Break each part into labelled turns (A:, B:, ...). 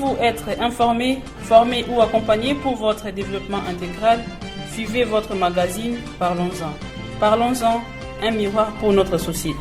A: Voulez-vous être informé, formé ou accompagné pour votre développement intégral? Suivez votre magazine Parlons-en. Parlons-en, un miroir pour notre société.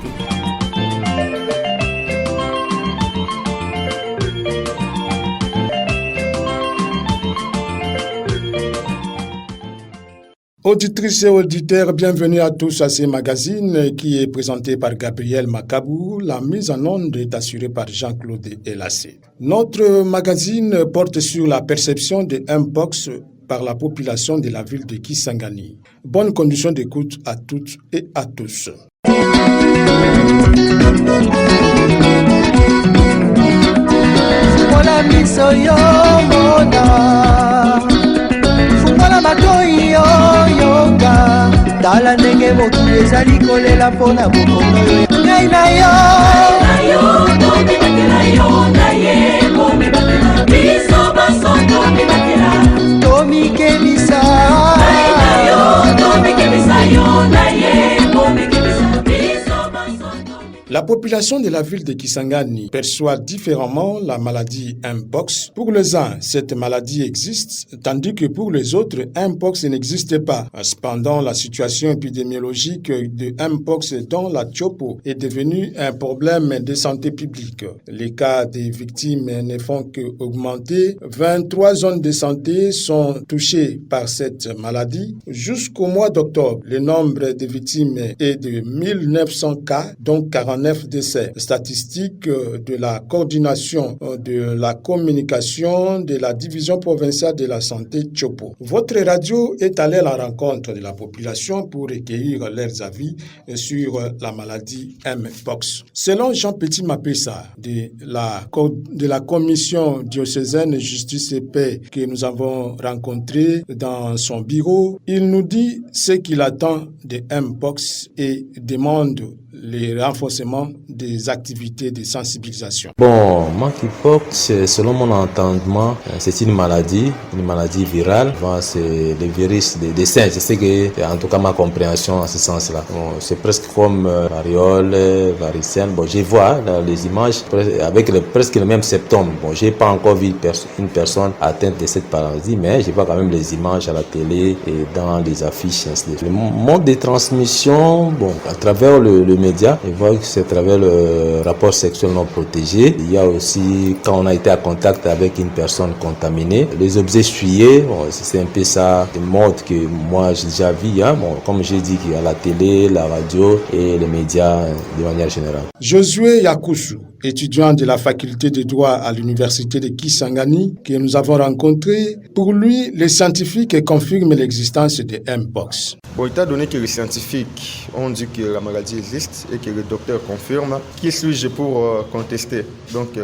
B: Auditrices et auditeurs, bienvenue à tous à ce magazine qui est présenté par Gabriel Makabou. La mise en onde est assurée par Jean-Claude Elassé. Notre magazine porte sur la perception de Mpox par la population de la ville de Kisangani. Bonne condition d'écoute à toutes et à tous.
C: Tala ndenge mokili ezali kolela mpona bokono ngai na yo tomibatela yo na ye komibatela biso basoto mibatela tomikebisa ngai na yo tomikebisa yo na ye komikebisa biso basoto.
B: La population de la ville de Kisangani perçoit différemment la maladie Mpox. Pour les uns, cette maladie existe, tandis que pour les autres, Mpox n'existe pas. Cependant, la situation épidémiologique de Mpox dans la Tchopo est devenue un problème de santé publique. Les cas des victimes ne font qu'augmenter. 23 zones de santé sont touchées par cette maladie. Jusqu'au mois d'octobre, le nombre de victimes est de 1900 cas, dont 49 décès. Statistiques de la coordination de la communication de la division provinciale de la santé Tchopo. Votre radio est allée à la rencontre de la population pour recueillir leurs avis sur la maladie Mpox. Selon Jean Petit Mapessa de la commission diocésaine Justice et Paix que nous avons rencontré dans son bureau, il nous dit ce qu'il attend de Mpox et demande le renforcement des activités de sensibilisation.
D: Bon, monkeypox, selon mon entendement, c'est une maladie virale. Bon, c'est le virus des singes. Je sais que, en tout cas, ma compréhension en ce sens-là. Bon, c'est presque comme variole, varicelle. Bon, je vois dans les images avec presque le même symptôme. Bon, j'ai pas encore vu une personne atteinte de cette maladie, mais je vois quand même les images à la télé et dans les affiches. Le mode de transmission, bon, à travers le média, on voit que c'est à travers le rapport sexuel non protégé. Il y a aussi quand on a été en contact avec une personne contaminée, les objets souillés, bon, c'est un peu ça, le mode que moi j'ai déjà vu, hein. Bon, comme j'ai dit, qu'il y a la télé, la radio et les médias de manière générale.
B: Josué Yakusu, étudiant de la faculté de droit à l'université de Kisangani, que nous avons rencontré, pour lui, les scientifiques confirment l'existence de Mpox.
E: Bon, étant donné que les scientifiques ont dit que la maladie existe et que le docteur confirme, qui suis-je pour contester? Donc,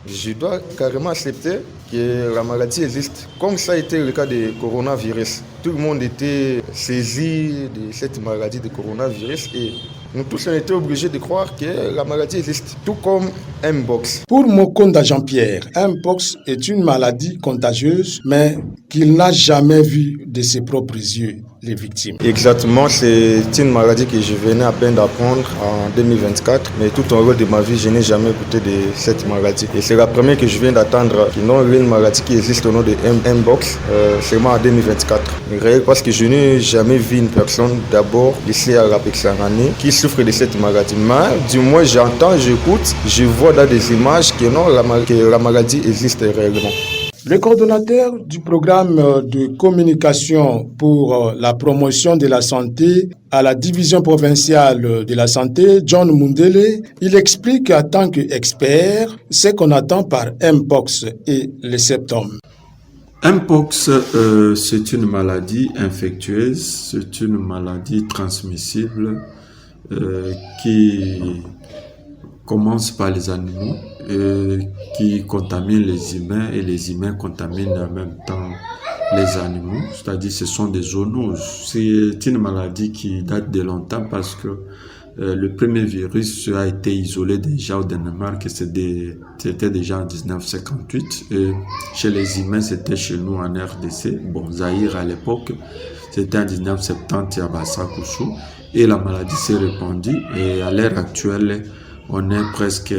E: je dois carrément accepter que la maladie existe. Comme ça a été le cas du coronavirus. Tout le monde était saisi de cette maladie de coronavirus et nous tous on était obligés de croire que la maladie existe, tout comme Mpox.
B: Pour Mokonda Jean-Pierre, Mpox est une maladie contagieuse, mais qu'il n'a jamais vue de ses propres yeux les victimes.
E: Exactement, c'est une maladie que je venais à peine d'apprendre en 2024, mais tout au long de ma vie, je n'ai jamais goûté de cette maladie. Et c'est la première que je viens d'attendre, qui n'a une maladie qui existe au nom de Mpox, seulement en 2024. Parce que je n'ai jamais vu une personne, d'abord ici à la Kisangani, qui souffre de cette maladie. Mais du moins, j'entends, j'écoute, je vois dans des images que non, que la maladie existe réellement.
B: Le coordonnateur du programme de communication pour la promotion de la santé à la division provinciale de la santé, John Mundele, il explique en tant qu'expert ce qu'on attend par Mpox et les symptômes.
F: Mpox, c'est une maladie infectieuse, c'est une maladie transmissible qui commence par les animaux, qui contaminent les humains et les humains contaminent en même temps les animaux, c'est-à-dire ce sont des zoonoses. C'est une maladie qui date de longtemps parce que le premier virus a été isolé déjà au Danemark, c'était déjà en 1958 et chez les humains c'était chez nous en RDC, bon Zaïre à l'époque, c'était en 1970 à Bassakusu et la maladie s'est répandue et à l'heure actuelle On est presque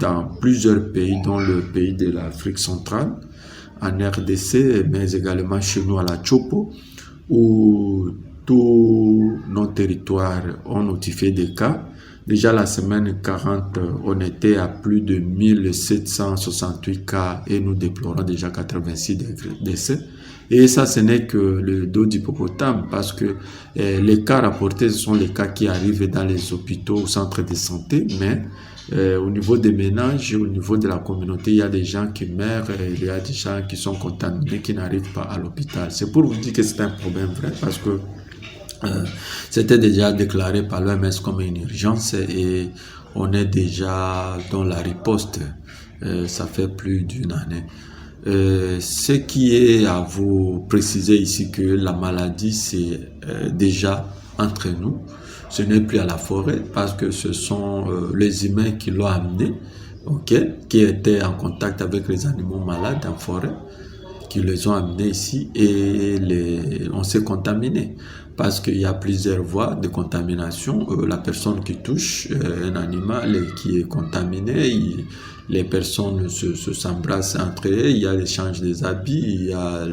F: dans plusieurs pays, dont le pays de l'Afrique centrale, en RDC, mais également chez nous à la Chopo, où tous nos territoires ont notifié des cas. Déjà la semaine 40, on était à plus de 1768 cas et nous déplorons déjà 86 décès. Et ça, ce n'est que le dos d'hippopotame, parce que les cas rapportés, ce sont les cas qui arrivent dans les hôpitaux, au centre de santé, mais au niveau des ménages, au niveau de la communauté, il y a des gens qui meurent, il y a des gens qui sont contaminés, qui n'arrivent pas à l'hôpital. C'est pour vous dire que c'est un problème vrai, parce que c'était déjà déclaré par l'OMS comme une urgence et on est déjà dans la riposte. Ça fait plus d'une année. Ce qui est à vous préciser ici que la maladie c'est déjà entre nous. Ce n'est plus à la forêt parce que ce sont les humains qui l'ont amené, qui étaient en contact avec les animaux malades en forêt, qui les ont amenés ici et on s'est contaminé. Parce qu'il y a plusieurs voies de contamination. La personne qui touche un animal et qui est contaminé, les personnes s'embrassent entre eux, il y a l'échange des habits, il y a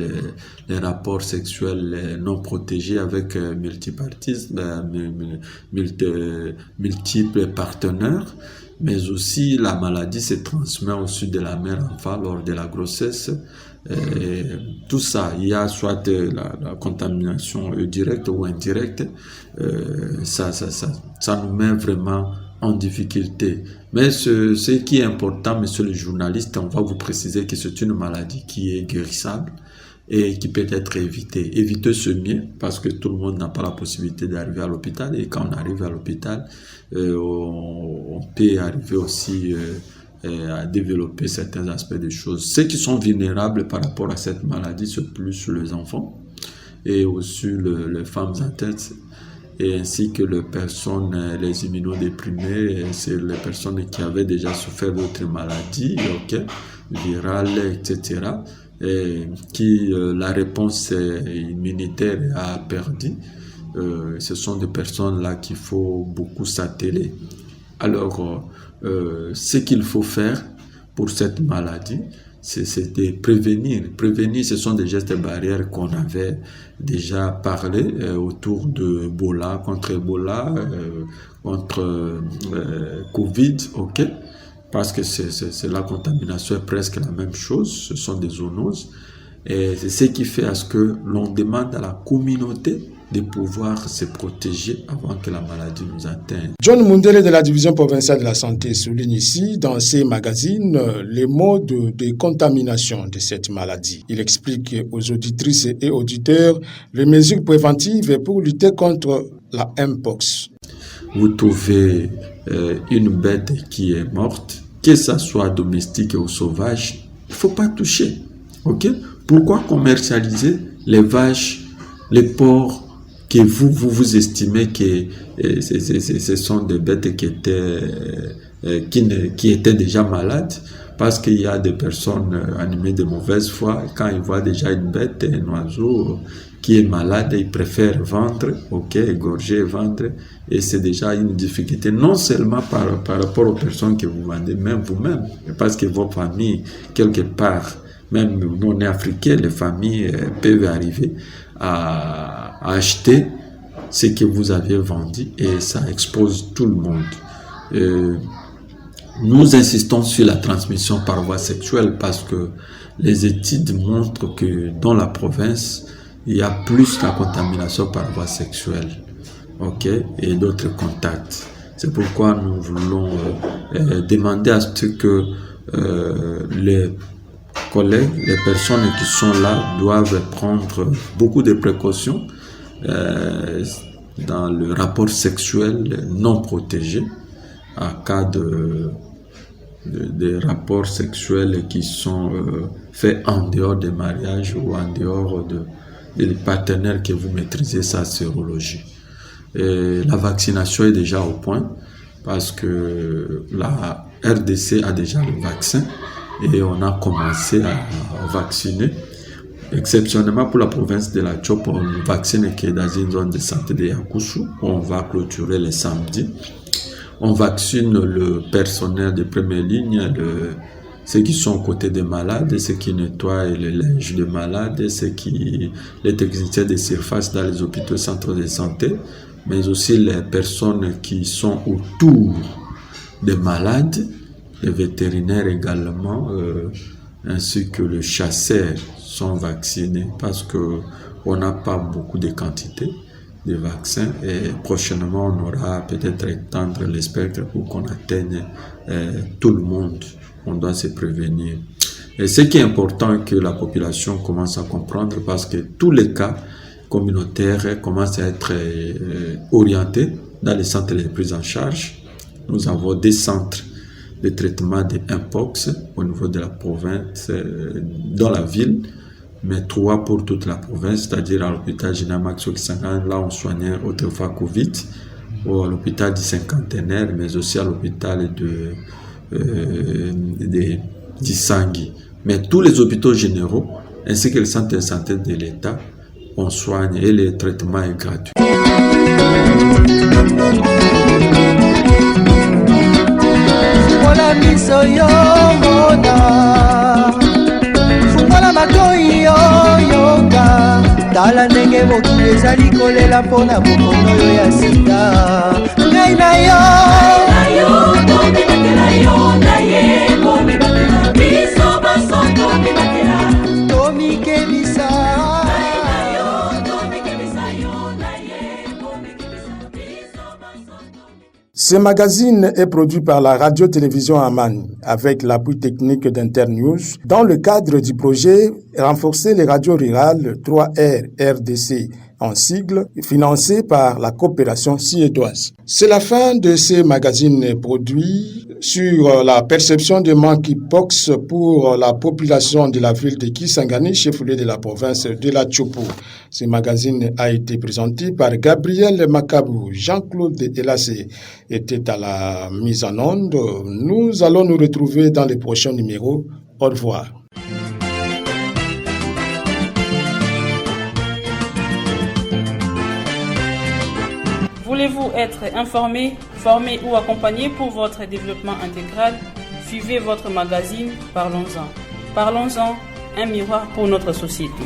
F: les rapports sexuels non protégés avec multiples partenaires. Mais aussi la maladie se transmet au sud de la mère enfant lors de la grossesse. Tout ça, il y a soit la contamination directe ou indirecte, ça nous met vraiment en difficulté. Mais ce qui est important, monsieur le journaliste, on va vous préciser que c'est une maladie qui est guérissable et qui peut être évitée. Éviter ce mieux, parce que tout le monde n'a pas la possibilité d'arriver à l'hôpital, et quand on arrive à l'hôpital, on peut arriver aussi à développer certains aspects des choses. Ceux qui sont vulnérables par rapport à cette maladie, c'est plus les enfants et aussi les femmes enceintes, et ainsi que les personnes, les immunodéprimés, c'est les personnes qui avaient déjà souffert d'autres maladies, virales, etc., et qui la réponse immunitaire a perdu. Ce sont des personnes-là qu'il faut beaucoup s'atteler. Alors, ce qu'il faut faire pour cette maladie, c'est de prévenir. Prévenir, ce sont des gestes barrières qu'on avait déjà parlé autour de Ebola, contre Covid, parce que c'est la contamination est presque la même chose, ce sont des zoonoses. Et c'est ce qui fait à ce que l'on demande à la communauté de pouvoir se protéger avant que la maladie nous atteigne.
B: John Mundele de la Division provinciale de la santé souligne ici, dans ses magazines, les modes de contamination de cette maladie. Il explique aux auditrices et auditeurs les mesures préventives pour lutter contre la Mpox.
F: Vous trouvez une bête qui est morte, que ça soit domestique ou sauvage, il ne faut pas toucher. Pourquoi commercialiser les vaches, les porcs, que vous estimez que ce sont des bêtes qui étaient déjà malades, parce qu'il y a des personnes animées de mauvaise foi, quand ils voient déjà une bête, un oiseau qui est malade, ils préfèrent vendre, égorger, vendre, et c'est déjà une difficulté, non seulement par rapport aux personnes que vous vendez, même vous-même, parce que vos familles, quelque part, même non africains, les familles peuvent arriver à acheter ce que vous avez vendu et ça expose tout le monde. Nous insistons sur la transmission par voie sexuelle parce que les études montrent que dans la province, il y a plus la contamination par voie sexuelle, et d'autres contacts. C'est pourquoi nous voulons demander à ce que les collègues, les personnes qui sont là doivent prendre beaucoup de précautions dans le rapport sexuel non protégé en cas de rapports sexuels qui sont faits en dehors des mariages ou en dehors des partenaires que vous maîtrisez sa sérologie. Et la vaccination est déjà au point parce que la RDC a déjà le vaccin et on a commencé à vacciner. Exceptionnellement pour la province de la Chopo, on vaccine qui est dans une zone de santé de Yakushu, où on va clôturer le samedi. On vaccine le personnel de première ligne, ceux qui sont aux côtés des malades, ceux qui nettoient le linge des malades, les techniciens de surface dans les hôpitaux et centres de santé, mais aussi les personnes qui sont autour des malades, les vétérinaires également, ainsi que les chasseurs sont vaccinés parce qu'on n'a pas beaucoup de quantité de vaccins et prochainement on aura peut-être étendre le spectre pour qu'on atteigne tout le monde. On doit se prévenir. Et ce qui est important que la population commence à comprendre parce que tous les cas communautaires commencent à être orientés dans les centres de prise en charge. Nous avons des centres de traitement de mpox au niveau de la province, dans la ville, mais 3 pour toute la province, c'est-à-dire à l'hôpital général Maxo Kisangani, là on soignait autrefois Covid, ou à l'hôpital du cinquantenaire, mais aussi à l'hôpital d'Isangui. Mais tous les hôpitaux généraux, ainsi que les centres de santé de l'État, on soigne et le traitement est gratuit.
C: tala ndenge mokili ezali kolela mpona bokono oyo ya sida ngai na yo tomibakela yo na ye komibakela biso basoto mibakela tomikebisa
B: Ce magazine est produit par la radio-télévision Amani avec l'appui technique d'Internews dans le cadre du projet Renforcer les radios rurales 3R RDC en sigle, financé par la coopération suédoise. C'est la fin de ce magazine produit sur la perception de monkeypox pour la population de la ville de Kisangani, chef-lieu de la province de la Tchopo. Ce magazine a été présenté par Gabriel Makabou. Jean-Claude Elassé était à la mise en onde. Nous allons nous retrouver dans les prochains numéros. Au revoir.
A: Voulez-vous être informé, formé ou accompagné pour votre développement intégral? Suivez votre magazine Parlons-en. Parlons-en, un miroir pour notre société.